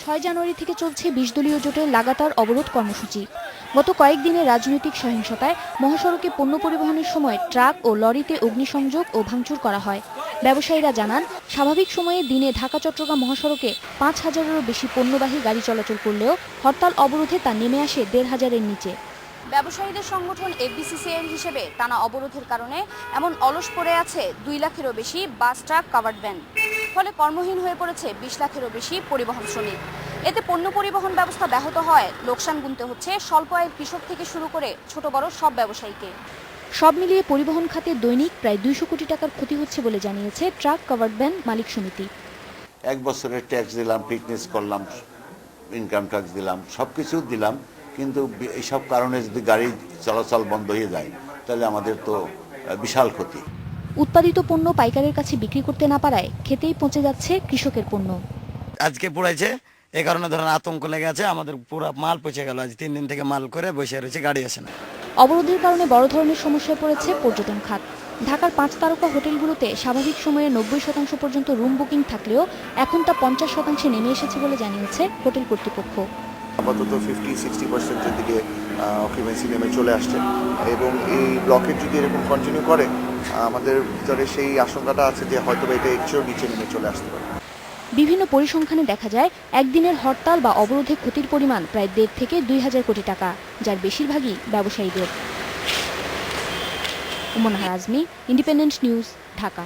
6 জানুয়ারি থেকে চলছে 20 দলীয় জোটের লাগাতার অবরোধ কর্মসূচি। গত কয়েকদিনের রাজনৈতিক সহিংসতায় মহাসড়কে পণ্য পরিবহনের সময় ট্রাক ও লরিতে অগ্নিসংযোগ ও ভাঙচুর করা হয়। ব্যবসায়ীরা জানান, স্বাভাবিক সময়ে দিনে ঢাকা-চট্টগ্রাম মহাসড়কে 5,000-এরও বেশি পণ্যবাহী গাড়ি চলাচল করলেও হরতাল অবরোধে তা নেমে আসে 1,500-এর নিচে। ব্যবসায়ীদের সংগঠন এফবিসিসিআই হিসেবে টানা অবরোধের কারণে এমন অলস পড়ে আছে 2 লাখেরও বেশি বাস, ট্রাক, কাভার্ড ভ্যান। ফলে কর্মহীন হয়ে পড়েছে 20 লাখেরও বেশি পরিবহন শ্রমিক। এতে পণ্য পরিবহন ব্যবস্থা ব্যাহত হয়, লোকসান গুনতে হচ্ছে স্বল্প আয়ের কৃষক থেকে শুরু করে ছোট বড় সব ব্যবসায়ীকে। সব মিলিয়ে পরিবহন খাতে দৈনিক প্রায় 200 কোটি টাকার ক্ষতি হচ্ছে বলে জানিয়েছে ট্রাক কাভার্ড ভ্যান মালিক সমিতি। 1 বছরের ট্যাক্স দিলাম, ফিটনেস করলাম, ইনকাম ট্যাক্স দিলাম, সবকিছু দিলাম, কিন্তু এইসব কারণে যদি গাড়ি চলাচল বন্ধ হয়ে যায় তাহলে আমাদের তো বিশাল ক্ষতি। উৎপাদিত পণ্য পাইকারের কাছে বিক্রি করতে না পারায় খেতেই পচে যাচ্ছে কৃষকের পণ্য। আজকে পুড়াইছে, এই কারণে ধরেন আতঙ্ক লেগে আছে, আমাদের পুরো মাল পচে গেল। আজ 3 দিন থেকে মাল করে বসে রয়েছে, গাড়ি আসে না। অবরোধের কারণে বড় ধরনের সমস্যায় পড়েছে পর্যটন খাত। ঢাকার 5 তারকা হোটেলগুলোতে স্বাভাবিক সময়ে 90% পর্যন্ত রুম বুকিং থাকলেও এখন তা 50% নেমে এসেছে বলে জানিয়েছে হোটেল কর্তৃপক্ষ। আপাতত 50-60%-এর দিকে অকুপেন্সি নেমে চলে আসছে এবং এই ব্লকের যদি এরকম কন্টিনিউ করে আমাদের ভিতরে সেই আশঙ্কাটা আছে যে হয়তো এটা একটু নিচে নেমে চলে আসতে পারে। বিভিন্ন পরিসংখ্যানে দেখা যায়, একদিনের হরতাল বা অবরোধে ক্ষতির পরিমাণ প্রায় 1.5 থেকে 2,000 কোটি টাকা, যার বেশিরভাগই ব্যবসায়ীদের। উমনাহার আজমি, ইন্ডিপেন্ডেন্ট নিউজ, ঢাকা।